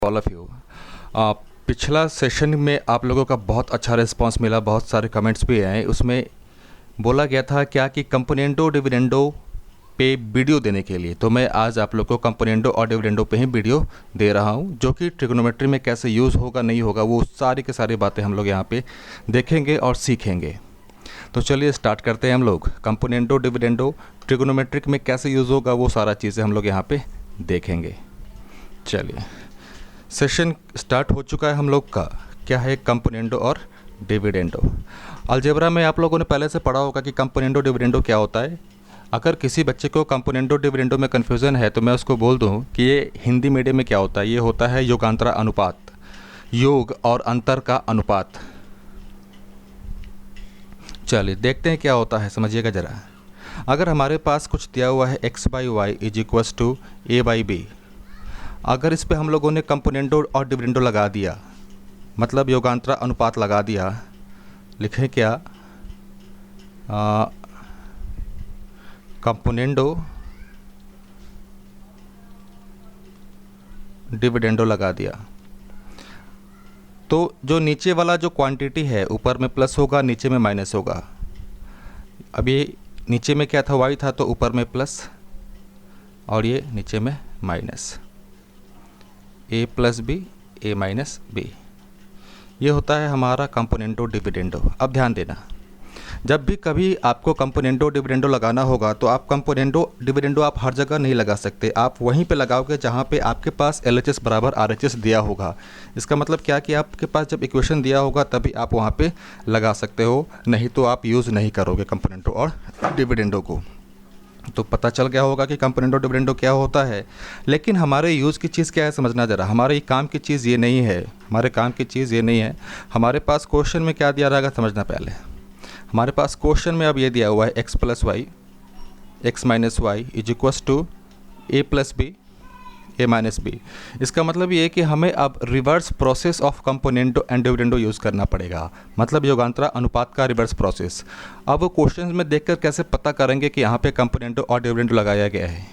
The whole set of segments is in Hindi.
All of you. पिछला सेशन में आप लोगों का बहुत अच्छा रिस्पांस मिला, बहुत सारे कमेंट्स भी आए। उसमें बोला गया था क्या कि कंपोनेंडो डिविडेंडो पे वीडियो देने के लिए, तो मैं आज आप लोग को कंपोनेंडो और डिविडेंडो पे ही वीडियो दे रहा हूं, जो कि ट्रिग्नोमेट्री में कैसे यूज़ होगा नहीं होगा वो सारी की सारी बातें हम लोग यहाँ पे देखेंगे और सीखेंगे। तो चलिए स्टार्ट करते हैं हम लोग। कंपोनेंडो डिविडेंडो ट्रिग्नोमेट्रिक में कैसे यूज़ होगा वो सारा चीज़ें हम लोग यहाँ पे देखेंगे। चलिए सेशन स्टार्ट हो चुका है हम लोग का। क्या है कंपोनेंडो और डिविडेंडो? अलजेब्रा में आप लोगों ने पहले से पढ़ा होगा कि कंपोनेंडो डिविडेंडो क्या होता है। अगर किसी बच्चे को कंपोनेंडो डिविडेंडो में कन्फ्यूज़न है तो मैं उसको बोल दूं कि ये हिंदी मीडियम में क्या होता है। ये होता है योगांतरा अनुपात, योग और अंतर का अनुपात। चलिए देखते हैं क्या होता है, समझिएगा ज़रा। अगर हमारे पास कुछ दिया हुआ है x/y is equals to a/b, अगर इस पे हम लोगों ने कंपोनेंडो और डिविडेंडो लगा दिया, मतलब योगांतरा अनुपात लगा दिया, लिखें क्या, कंपोनेंडो डिविडेंडो लगा दिया, तो जो नीचे वाला जो क्वांटिटी है ऊपर में प्लस होगा, नीचे में माइनस होगा। अब ये नीचे में क्या था, y था, तो ऊपर में प्लस और ये नीचे में minus, a plus b a minus b. ये होता है हमारा कंपोनेंडो डिविडेंडो। अब ध्यान देना, जब भी कभी आपको कंपोनेंडो डिविडेंडो लगाना होगा तो आप कंपोनेंडो डिविडेंडो आप हर जगह नहीं लगा सकते। आप वहीं पे लगाओगे जहाँ पे आपके पास LHS बराबर RHS दिया होगा। इसका मतलब क्या कि आपके पास जब इक्वेशन दिया होगा तभी आप वहाँ पे लगा सकते हो, नहीं तो आप यूज़ नहीं करोगे कंपोनेंडो और डिविडेंडो को। तो पता चल गया होगा कि कंपोनेंडो डिविडेंडो क्या होता है। लेकिन हमारे यूज़ की चीज़ क्या है समझना ज़रा। हमारे काम की चीज़ ये नहीं है, हमारे काम की चीज़ ये नहीं है। हमारे पास क्वेश्चन में क्या दिया रहेगा समझना पहले। हमारे पास क्वेश्चन में अब ये दिया हुआ है x plus y, x minus y is equals to a plus b a minus b. इसका मतलब ये है कि हमें अब reverse process of componendo and dividendo use करना पड़ेगा, मतलब योगांतरा अनुपात का रिवर्स प्रोसेस। अब क्वेश्चन में देखकर कैसे पता करेंगे कि यहाँ पे कंपोनेंडो और डिविडेंडो लगाया गया है।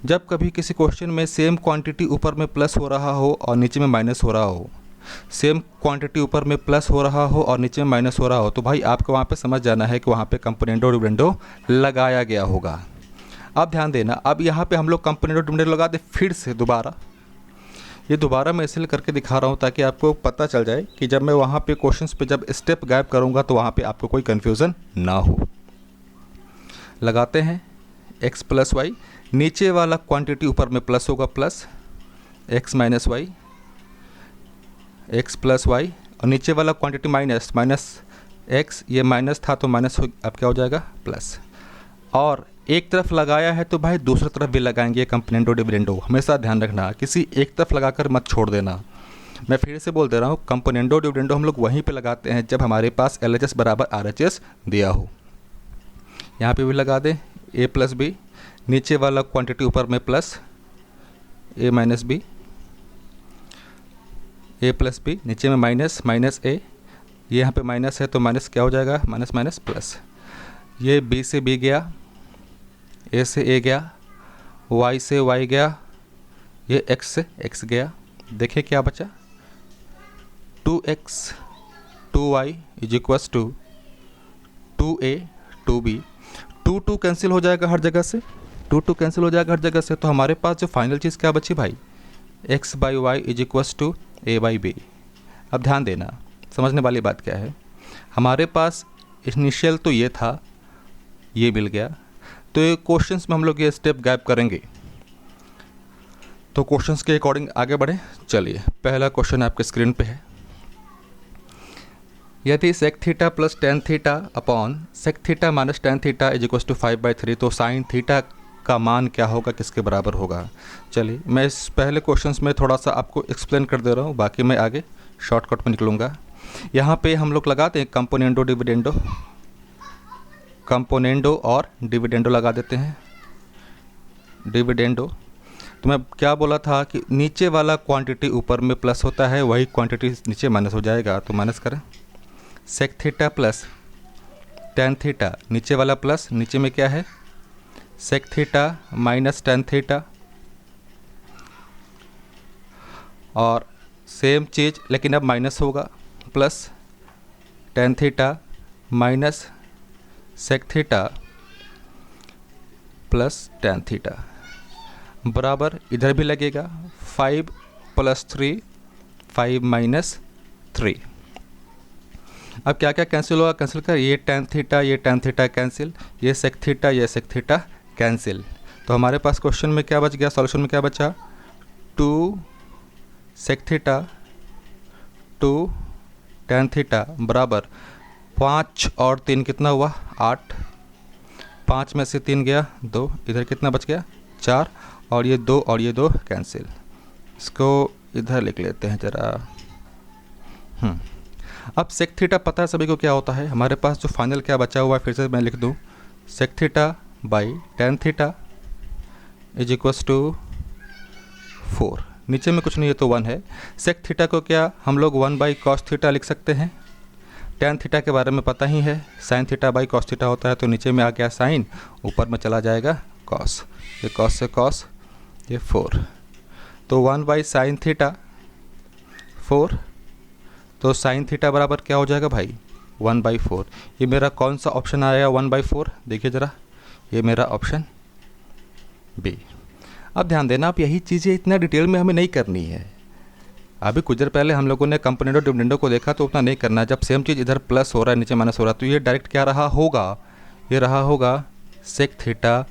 जब कभी किसी क्वेश्चन में सेम क्वांटिटी ऊपर में प्लस हो रहा हो और नीचे में माइनस हो रहा हो, सेम क्वांटिटी ऊपर में प्लस हो रहा हो और नीचे में माइनस हो रहा हो, तो भाई आपको वहाँ पे समझ जाना है कि वहाँ पे कंपोनेंडो डिविडेंडो लगाया गया होगा। अब ध्यान देना, अब यहाँ पे हम लोग कंपोनेंडो डिविडेंडो लगा दे फिर से दोबारा। ये दोबारा मैं इसलिए करके दिखा रहा हूँ ताकि आपको पता चल जाए कि जब मैं वहाँ पे क्वेश्चंस पे जब स्टेप गायब करूँगा तो वहाँ पे आपको कोई कन्फ्यूज़न ना हो। लगाते हैं x प्लस वाई, नीचे वाला क्वांटिटी ऊपर में प्लस होगा, plus x minus y, x plus y, और नीचे वाला क्वांटिटी माइनस, माइनस एक्स, ये माइनस था तो माइनस हो, अब क्या हो जाएगा प्लस। और एक तरफ लगाया है तो भाई दूसरी तरफ भी लगाएंगे कंपोनेंडो डिविडेंडो। हमेशा ध्यान रखना, किसी एक तरफ लगाकर मत छोड़ देना। मैं फिर से बोल दे रहा हूँ, कंपोनेंडो डिविडेंडो हम लोग वहीं पे लगाते हैं जब हमारे पास LHS बराबर RHS दिया हो। यहाँ पे भी लगा दें a प्लस बी, नीचे वाला क्वांटिटी ऊपर में plus a minus b, a plus b, नीचे में माइनस, माइनस a, ये यहाँ पे माइनस है तो माइनस क्या हो जाएगा, माइनस माइनस प्लस। ये b से b गया, a से a गया, y से y गया, ये x से x गया। देखिए क्या बचा, 2x 2y is equals to 2a 2b। 2 cancel हो जाएगा हर जगह से, 2 कैंसिल हो जाएगा हर जगह से। तो हमारे पास जो फाइनल चीज़ क्या बची भाई, x/y is equals to a/b। अब ध्यान देना, समझने वाली बात क्या है, हमारे पास इनिशियल तो ये था, ये मिल गया, तो ये क्वेश्चंस में हम लोग ये स्टेप गायब करेंगे। तो क्वेश्चंस के अकॉर्डिंग आगे बढ़े। चलिए पहला क्वेश्चन आपके स्क्रीन पे है। यदि sec theta plus tan theta upon sec theta minus tan theta is equals to 5/3, तो साइन थीटा का मान क्या होगा, किसके बराबर होगा। चलिए मैं इस पहले क्वेश्चंस में थोड़ा सा आपको एक्सप्लेन कर दे रहा हूँ, बाकी मैं आगे शॉर्टकट में निकलूँगा। यहाँ पे हम लोग लगाते हैं कंपोनेंडो डिविडेंडो, कंपोनेंडो और डिविडेंडो लगा देते हैं। डिविडेंडो, तो मैं क्या बोला था कि नीचे वाला क्वांटिटी ऊपर में प्लस होता है, वही क्वांटिटी नीचे माइनस हो जाएगा, तो माइनस करें। Sec theta plus tan theta, नीचे वाला प्लस, नीचे में क्या है sec theta minus tan theta, और सेम चीज़ लेकिन अब माइनस होगा, plus tan theta minus sec theta plus tan theta बराबर इधर भी लगेगा 5 + 3 5 - 3। अब क्या क्या कैंसिल होगा, कैंसिल कर, ये टेन थीटा कैंसिल, ये सेक थीटा कैंसिल। तो हमारे पास क्वेश्चन में क्या बच गया, सॉल्यूशन में क्या बचा, 2 सेक थीटा 2 टेन थीटा बराबर 5 और 3 कितना हुआ 8, 5 में से 3 गया 2, इधर कितना बच गया 4, और ये 2 और ये 2 कैंसिल। इसको इधर लिख लेते हैं ज़रा। अब सेक थीटा पता है सभी को क्या होता है, हमारे पास जो फाइनल क्या बचा हुआ है फिर से मैं लिख दूँ, sec theta by tan theta is equals to 4, नीचे में कुछ नहीं है तो 1 है। सेक थीटा को क्या हम लोग 1/cos थीटा लिख सकते हैं, टेन थीटा के बारे में पता ही है, sine theta by cos theta होता है, तो नीचे में आ गया साइन, ऊपर में चला जाएगा कॉस, ये कॉस से कॉस, ये 4, तो 1/sin थीटा 4, तो साइन थीटा बराबर क्या हो जाएगा भाई 1/4। ये मेरा कौन सा ऑप्शन आएगा 1/4, देखिए ज़रा, ये मेरा ऑप्शन बी। अब ध्यान देना, आप यही चीज़ें इतना डिटेल में हमें नहीं करनी है। अभी कुछ देर पहले हम लोगों ने कंपोनेंट और डिविडेंडों को देखा तो उतना नहीं करना है। जब सेम चीज़ इधर प्लस हो रहा है नीचे माइनस हो रहा है तो ये डायरेक्ट क्या रहा होगा, ये रहा होगा sec theta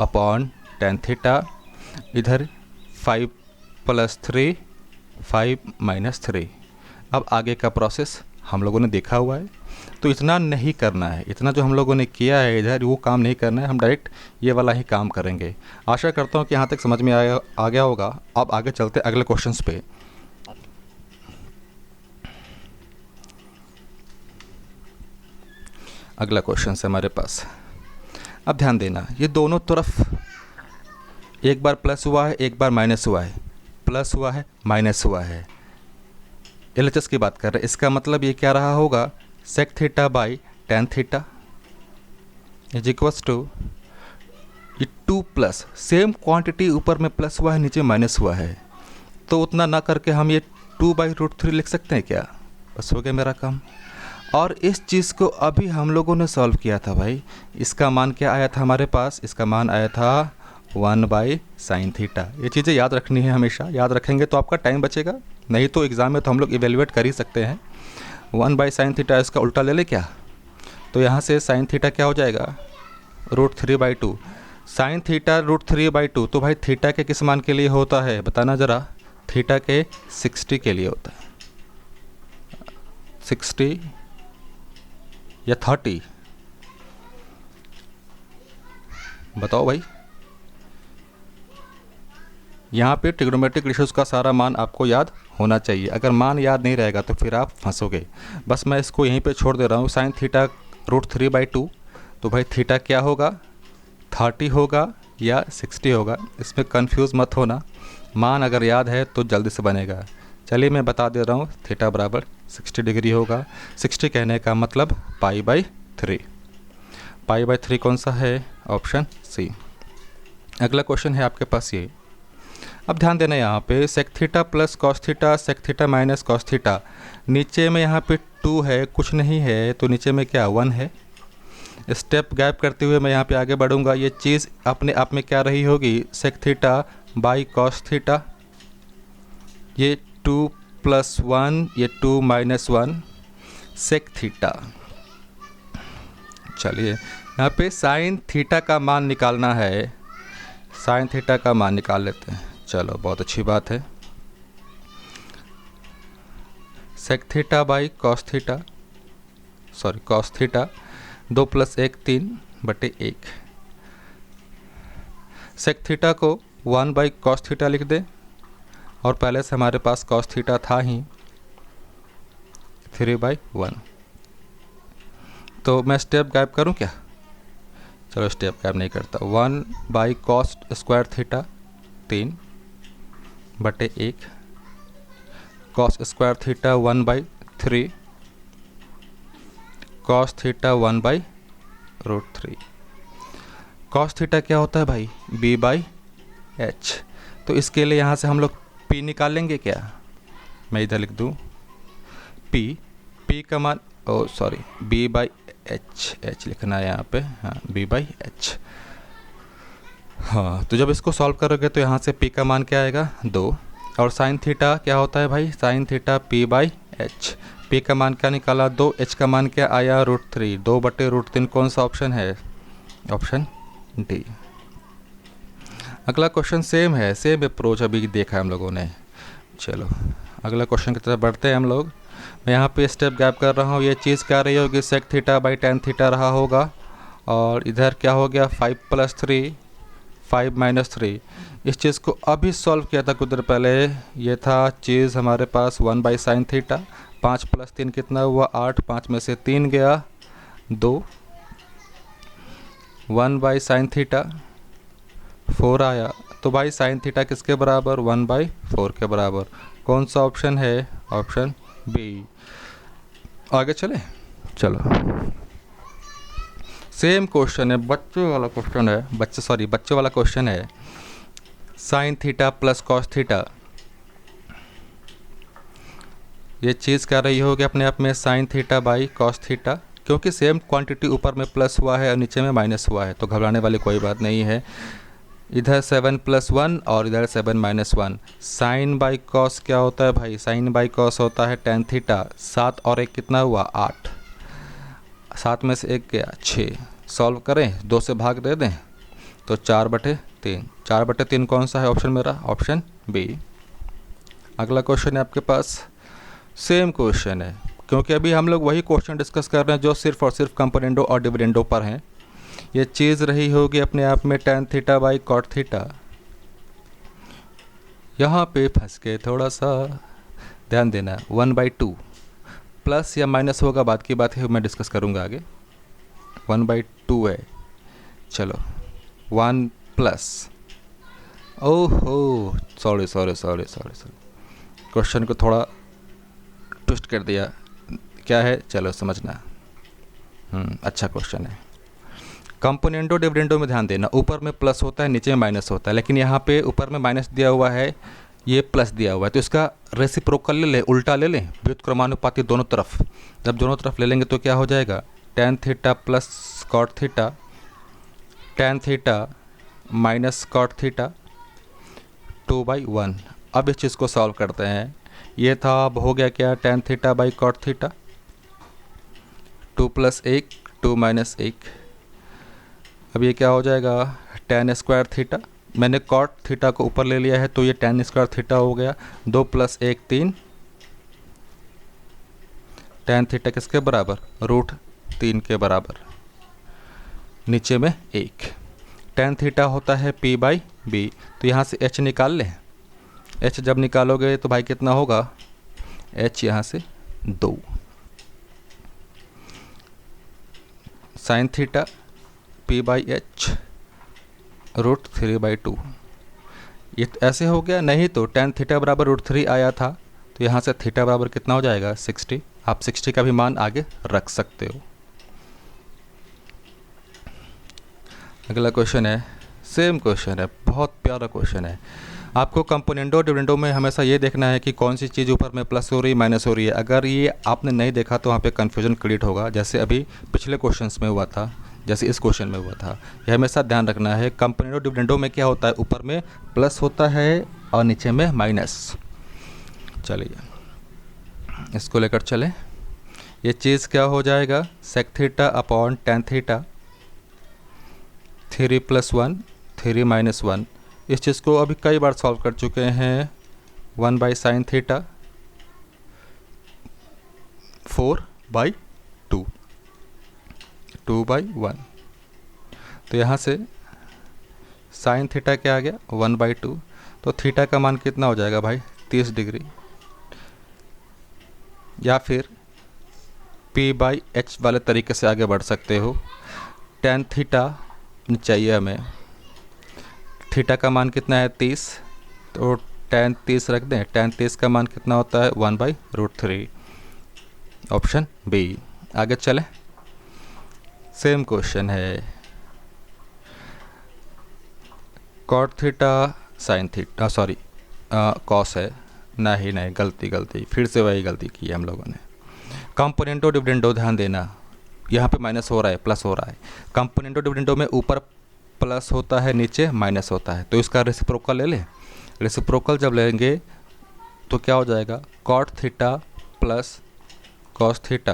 upon tan theta, इधर 5 + 3 5 - 3। अब आगे का प्रोसेस हम लोगों ने देखा हुआ है तो इतना नहीं करना है, इतना जो हम लोगों ने किया है इधर वो काम नहीं करना है, हम डायरेक्ट ये वाला ही काम करेंगे। आशा करता हूँ कि यहाँ तक समझ में आ गया होगा। अब आगे चलते अगले क्वेश्चंस पे। अगला क्वेश्चन है हमारे पास, अब ध्यान देना, ये दोनों तरफ एक बार प्लस हुआ है एक बार माइनस हुआ है, प्लस हुआ है माइनस हुआ है, एलएचएस की बात कर रहे हैं। इसका मतलब ये क्या रहा होगा sec theta by tan theta is equals to ये 2 सेम क्वांटिटी, ऊपर में प्लस हुआ है नीचे माइनस हुआ है, तो उतना ना करके हम ये 2/√3 लिख सकते हैं क्या, बस हो गया मेरा काम। और इस चीज़ को अभी हम लोगों ने सॉल्व किया था भाई, इसका मान क्या आया था हमारे पास, इसका मान आया था 1/sin थीटा। ये चीज़ें याद रखनी है, हमेशा याद रखेंगे तो आपका टाइम बचेगा, नहीं तो एग्ज़ाम में तो हम लोग इवेलुएट कर ही सकते हैं। 1/sin थीटा इसका उल्टा ले ले क्या, तो यहाँ से sin थीटा क्या हो जाएगा √3/2, sin थीटा √3/2, तो भाई थीटा के किस मान के लिए होता है बताना ज़रा, थीटा के 60 के लिए होता है, 60 या 30 बताओ भाई। यहाँ पे ट्रिग्नोमेट्रिक रेशियोज़ का सारा मान आपको याद होना चाहिए, अगर मान याद नहीं रहेगा तो फिर आप फंसोगे। बस मैं इसको यहीं पे छोड़ दे रहा हूँ, साइन थीटा √3/2, तो भाई थीटा क्या होगा 30 होगा या 60 होगा, इसमें कंफ्यूज मत होना, मान अगर याद है तो जल्दी से बनेगा। चलिए मैं बता दे रहा हूँ, थीटा बराबर 60 डिग्री होगा, 60 कहने का मतलब π/3, π/3 कौन सा है, ऑप्शन सी। अगला क्वेश्चन है आपके पास ये, अब ध्यान देना यहाँ पे sec theta plus cos theta, sec theta minus cos theta, नीचे में यहाँ पे 2 है कुछ नहीं है, तो नीचे में क्या 1 है। स्टेप गैप करते हुए मैं यहाँ पे आगे बढ़ूँगा, ये चीज़ अपने आप में क्या रही होगी sec theta by cos theta, ये 2 + 1 ये 2 - 1 सेक थीटा। चलिए यहाँ पे साइन थीटा का मान निकालना है, साइन थीटा का मान निकाल लेते हैं, चलो बहुत अच्छी बात है। Sec theta by cos theta, sorry cos theta, 2 + 1 3/1, sec theta को 1/cos थीटा लिख दे, और पहले से हमारे पास कॉस थीटा था ही 3/1, तो मैं स्टेप गायब करूं क्या, चलो स्टेप गायब नहीं करता, 1/cos square theta 3/1, cos square theta 1/3, cos theta 1/√3। Cos theta क्या होता है भाई b/h, तो इसके लिए यहाँ से हम लोग पी निकालेंगे क्या? मैं इधर लिख दूँ पी का मान, ओ सॉरी, बी बाई एच लिखना है यहाँ पे, हाँ बी बाई एच। हाँ, तो जब इसको सॉल्व करोगे तो यहाँ से पी का मान क्या आएगा 2, और साइन थीटा क्या होता है भाई, sine theta P by H. P का मान क्या निकाला 2, एच का मान क्या आया √3, 2/√3। कौन सा ऑप्शन है? Option D. अगला क्वेश्चन सेम है, सेम अप्रोच अभी देखा है हम लोगों ने। चलो अगला क्वेश्चन की तरफ बढ़ते हैं हम लोग। मैं यहाँ पे स्टेप गैप कर रहा हूँ। ये चीज़ क्या रही होगी, sec theta by tan theta रहा होगा, और इधर क्या हो गया 5 + 3 5 - 3। इस चीज़ को अभी सॉल्व किया था कुछ देर पहले। ये था चीज़ हमारे पास 1/sin थीटा, 5 + 3 कितना हुआ 8, 5 में से 3 गया 2, 1/sin थीटा 4 आया। तो भाई साइन थीटा किसके बराबर, 1/4 के बराबर। कौन सा ऑप्शन है? Option B. आगे चले, चलो सेम क्वेश्चन है, बच्चे वाला क्वेश्चन है, बच्चे वाला क्वेश्चन है। Sine theta plus cos theta, ये चीज़ क्या रही होगी अपने आप में, sine theta by cos theta. क्योंकि सेम क्वांटिटी ऊपर में प्लस हुआ है और नीचे में माइनस हुआ है, तो घबराने वाली कोई बात नहीं है। इधर 7 + 1 और इधर 7 - 1। साइन बाई कॉस क्या होता है भाई, साइन बाई कॉस होता है टेन थीटा। 7 और 1 कितना हुआ 8, 7 में से 1 गया 6। सॉल्व करें, 2 से भाग दे दें तो 4/3। 4/3 कौन सा है ऑप्शन मेरा? Option B. अगला क्वेश्चन है आपके पास, सेम क्वेश्चन है, क्योंकि अभी हम लोग वही क्वेश्चन डिस्कस कर रहे हैं जो सिर्फ और सिर्फ कंपोनेंटो और डिविडेंडो पर हैं। ये चीज़ रही होगी अपने आप में tan theta by cot theta. यहाँ पे फंस के थोड़ा सा ध्यान देना, 1/2 प्लस या माइनस होगा, बात की बात है, मैं डिस्कस करूँगा आगे। 1/2 है, चलो 1 प्लस, ओहो सॉरी, क्वेश्चन को थोड़ा ट्विस्ट कर दिया। क्या है चलो समझना। अच्छा क्वेश्चन है। कंपोनेंटो डिविडेंडो में ध्यान देना, ऊपर में प्लस होता है नीचे में माइनस होता है, लेकिन यहाँ पे ऊपर में माइनस दिया हुआ है, ये प्लस दिया हुआ है, तो इसका रेसिप्रोकल ले लें, उल्टा ले लें, व्युत्क्रमानुपाती दोनों तरफ। जब दोनों तरफ ले लेंगे तो क्या हो जाएगा, tan theta plus cot theta, tan theta minus cot theta 2/1। अब इस चीज़ को सॉल्व करते हैं। ये था, अब हो गया क्या, tan theta by cot theta, 2 + 1 2 - 1। अब ये क्या हो जाएगा, tan स्क्वायर थीटा। मैंने कॉट थीटा को ऊपर ले लिया है तो ये tan स्क्वायर थीटा हो गया। 2 + 1 3, tan थीटा किसके बराबर, √3 के बराबर। नीचे में 1, tan थीटा होता है p/b, तो यहाँ से h निकाल लें। h जब निकालोगे तो भाई कितना होगा, h यहाँ से 2, साइन थीटा p/h √3/2। ये ऐसे हो गया, नहीं तो tan थीटा बराबर √3 आया था, तो यहाँ से थीटा बराबर कितना हो जाएगा 60। आप 60 का भी मान आगे रख सकते हो। अगला क्वेश्चन है, सेम क्वेश्चन है, बहुत प्यारा क्वेश्चन है। आपको कंपोनेंटो डिविडेंडो में हमेशा ये देखना है कि कौन सी चीज़ ऊपर में प्लस हो रही है माइनस हो रही है। अगर ये आपने नहीं देखा तो वहाँ पे कन्फ्यूजन क्रिएट होगा, जैसे अभी पिछले क्वेश्चंस में हुआ था, जैसे इस क्वेश्चन में हुआ था। यह हमेशा ध्यान रखना है, कंपोनेंटो डिविडेंडो में क्या होता है, ऊपर में प्लस होता है और नीचे में माइनस। चलिए इसको लेकर चलें। ये चीज़ क्या हो जाएगा, sec theta upon tan theta, 3 + 1 3 - 1। इस चीज़ को अभी कई बार सॉल्व कर चुके हैं। 1/sin theta 4/2 2/1। तो यहाँ से साइन थीटा क्या आ गया 1/2, तो थीटा का मान कितना हो जाएगा भाई 30 डिग्री। या फिर p/h वाले तरीके से आगे बढ़ सकते हो। टेन थीटा चाहिए हमें, थीटा का मान कितना है 30, तो tan 30 रख दें। tan 30 का मान कितना होता है 1/√3, ऑप्शन बी। आगे चलें, सेम क्वेश्चन है, cot theta sine theta, sorry cos है। नहीं नहीं, गलती फिर से वही गलती की है हम लोगों ने। कंपोनेंटो डिविडेंडो, ध्यान देना, यहाँ पे माइनस हो रहा है, प्लस हो रहा है। कंपोनेंटो डिविडेंडो में ऊपर प्लस होता है, नीचे माइनस होता है, तो इसका रेसिप्रोकल ले लें। रेसिप्रोकल जब लेंगे तो क्या हो जाएगा, cot theta plus cos theta,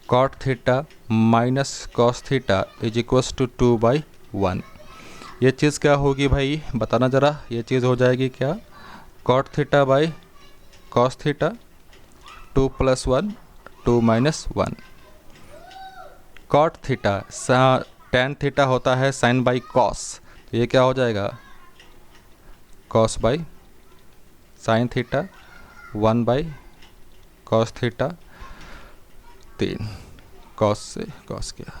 cot theta minus cos theta is equals to 2/1। ये चीज़ क्या होगी भाई, बताना ज़रा। ये चीज़ हो जाएगी क्या, cot theta by cos theta, 2 + 1 2 - 1। Cot theta tan theta होता है साइन बाई कॉस, तो ये क्या हो जाएगा, कॉस बाई साइन थीटा, 1/कॉस थीटा, 3 कॉस से कॉस गया,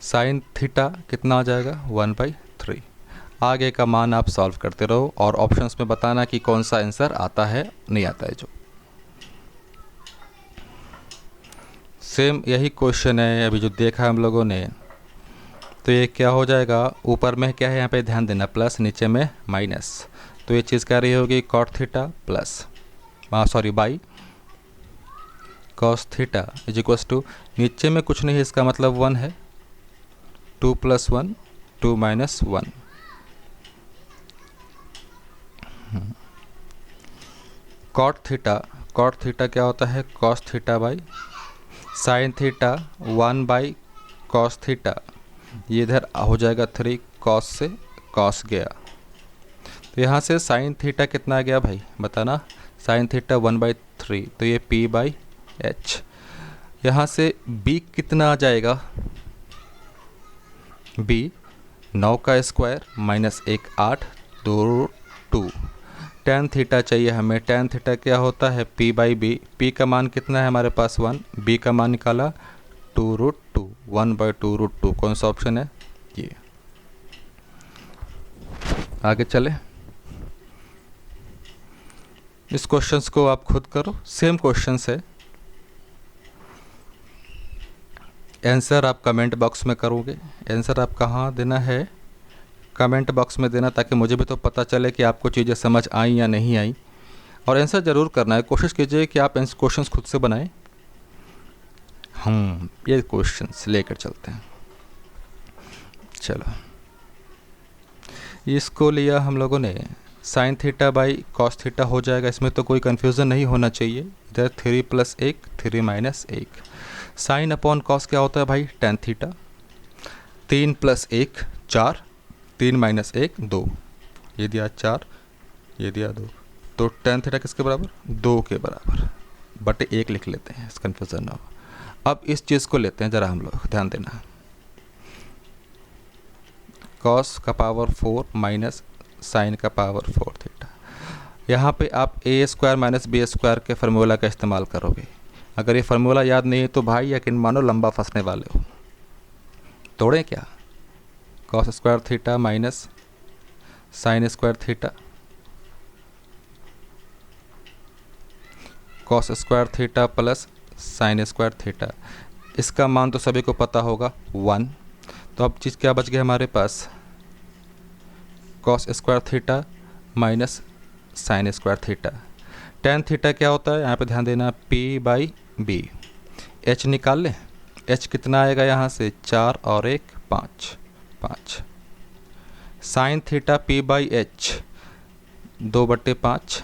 साइन थीटा कितना आ जाएगा, 1/3। आगे का मान आप सॉल्व करते रहो और ऑप्शंस में बताना कि कौन सा आंसर आता है नहीं आता है। जो सेम यही क्वेश्चन है अभी जो देखा हम लोगों ने, तो ये क्या हो जाएगा, ऊपर में क्या है, यहाँ पे ध्यान देना, प्लस, नीचे में माइनस, तो ये चीज़ क्या रही होगी, cot theta plus by cos theta is equals to, नीचे में कुछ नहीं है, इसका मतलब 1 है, 2 + 1 2 - 1। कॉट थीटा क्या होता है, cos theta by sine theta, 1/कॉस थीटा, ये इधर हो जाएगा 3, कॉस से कॉस गया, तो यहाँ से साइन थीटा कितना आ गया भाई, बताना, साइन थीटा 1/3, तो ये P/H। यहाँ से B कितना आ जाएगा, B 9 का स्क्वायर माइनस 1 8 2 2। टेन थीटा चाहिए हमें, टेन थीटा क्या होता है, P/B। P का मान कितना है हमारे पास 1, B का मान निकाला 2√2, 1/2√2, कौन सा ऑप्शन है ये। आगे चले, इस क्वेश्चंस को आप खुद करो, सेम क्वेश्चंस है। आंसर आप कमेंट बॉक्स में करोगे, आंसर आप कहाँ देना है, कमेंट बॉक्स में देना, ताकि मुझे भी तो पता चले कि आपको चीज़ें समझ आई या नहीं आई। और आंसर ज़रूर करना है, कोशिश कीजिए कि आप क्वेश्चंस खुद से बनाएं। हम ये क्वेश्चंस लेकर चलते हैं। चलो, इसको लिया हम लोगों ने, sine theta by cos theta हो जाएगा, इसमें तो कोई कन्फ्यूज़न नहीं होना चाहिए। इधर 3 + 1 3 - 1। साइन अपॉन कॉस क्या होता है भाई, टेन थीटा, 3 + 1 4, 3 - 1 2, ये दिया 4, ये दिया 2, तो टेन थीटा किसके बराबर, 2 के बराबर, बटे 1 लिख लेते हैं, कन्फ्यूज़न ना हो। अब इस चीज़ को लेते हैं ज़रा हम लोग, ध्यान देना, कॉस का पावर 4 माइनस साइन का पावर 4 थीटा। यहाँ पे आप A² - B² के फार्मूला का इस्तेमाल करोगे। अगर ये फार्मूला याद नहीं है तो भाई यकीन मानो लंबा फंसने वाले हो। तोड़ें क्या, cos² theta minus sin² theta, cos² theta plus sin² theta, इसका मान तो सभी को पता होगा 1। तो अब चीज़ क्या बच गया हमारे पास, cos² theta minus sin² theta. Tan theta क्या होता है, यहाँ पे ध्यान देना, P/B। H निकाल लें, H कितना आएगा यहाँ से, 4 और 1 5 5। Sine theta P/H 2/5,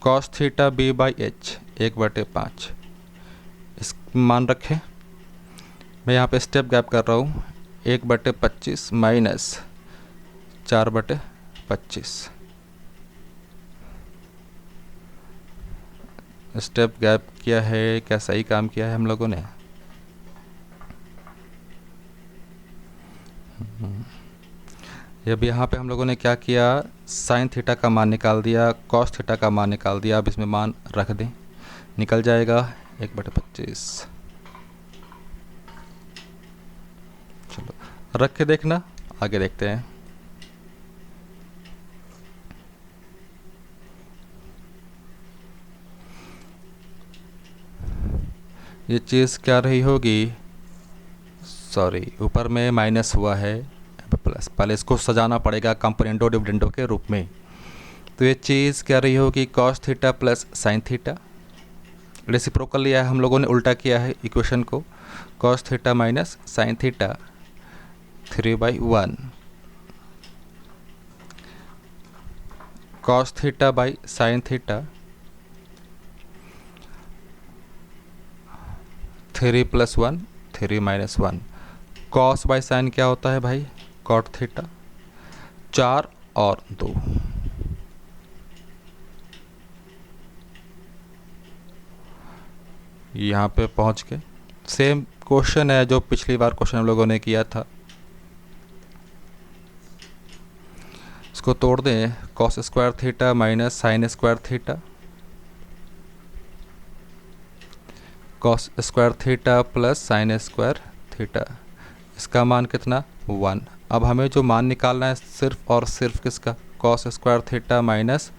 cos theta B/H 1/5। इस मान रखें, मैं यहाँ पे स्टेप गैप कर रहा हूँ, 1/25 माइनस 4/25। स्टेप गैप किया है, क्या सही काम किया है हम लोगों ने। अब यहाँ पे हम लोगों ने क्या किया, साइन थीटा का मान निकाल दिया, कॉस थीटा का मान निकाल दिया। अब इसमें मान रख दें, निकल जाएगा 1/25। चलो रख के देखना, आगे देखते हैं। ये चीज़ क्या रही होगी, सॉरी ऊपर में माइनस हुआ है, बस पहले इसको सजाना पड़ेगा कंपोनेंटो डिविडेंडो के रूप में। तो ये चीज़ क्या रही होगी, cos theta plus sine theta. Reciprocal लिया है हम लोगों ने, उल्टा किया है इक्वेशन को, cos theta minus sine theta 3/1 cos theta by sine theta 3 + 1 3 - 1। Cos by sign क्या होता है भाई, कॉट थीटा, 4 और 2। यहाँ पे पहुँच के सेम क्वेश्चन है जो पिछली बार क्वेश्चन हम लोगों ने किया था, इसको तोड़ दें, cos square theta minus sine square theta, cos square theta plus sine square theta, इसका मान कितना 1। अब हमें जो मान निकालना है सिर्फ और सिर्फ किसका, cos square theta minus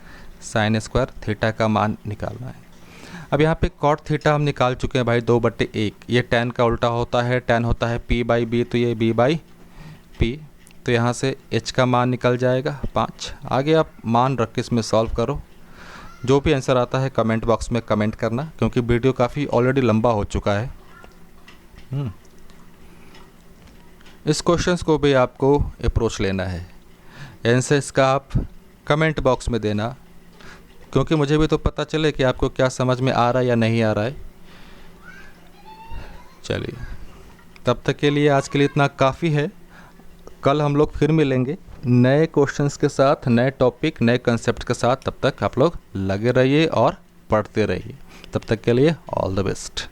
sine square theta का मान निकालना है। अब यहाँ पे कॉट थीटा हम निकाल चुके हैं भाई 2/1, ये tan का उल्टा होता है, tan होता है p/b, तो ये b/p, तो यहाँ से h का मान निकल जाएगा 5। आगे आप मान रख के इसमें सॉल्व करो, जो भी आंसर आता है कमेंट बॉक्स में कमेंट करना, क्योंकि वीडियो काफ़ी ऑलरेडी लंबा हो चुका है। इस क्वेश्चंस को भी आपको अप्रोच लेना है, आंसर इसका आप कमेंट बॉक्स में देना, क्योंकि मुझे भी तो पता चले कि आपको क्या समझ में आ रहा है या नहीं आ रहा है। चलिए, तब तक के लिए आज के लिए इतना काफ़ी है। कल हम लोग फिर मिलेंगे नए क्वेश्चंस के साथ, नए टॉपिक, नए कंसेप्ट के साथ। तब तक आप लोग लगे रहिए और पढ़ते रहिए। तब तक के लिए ऑल द बेस्ट।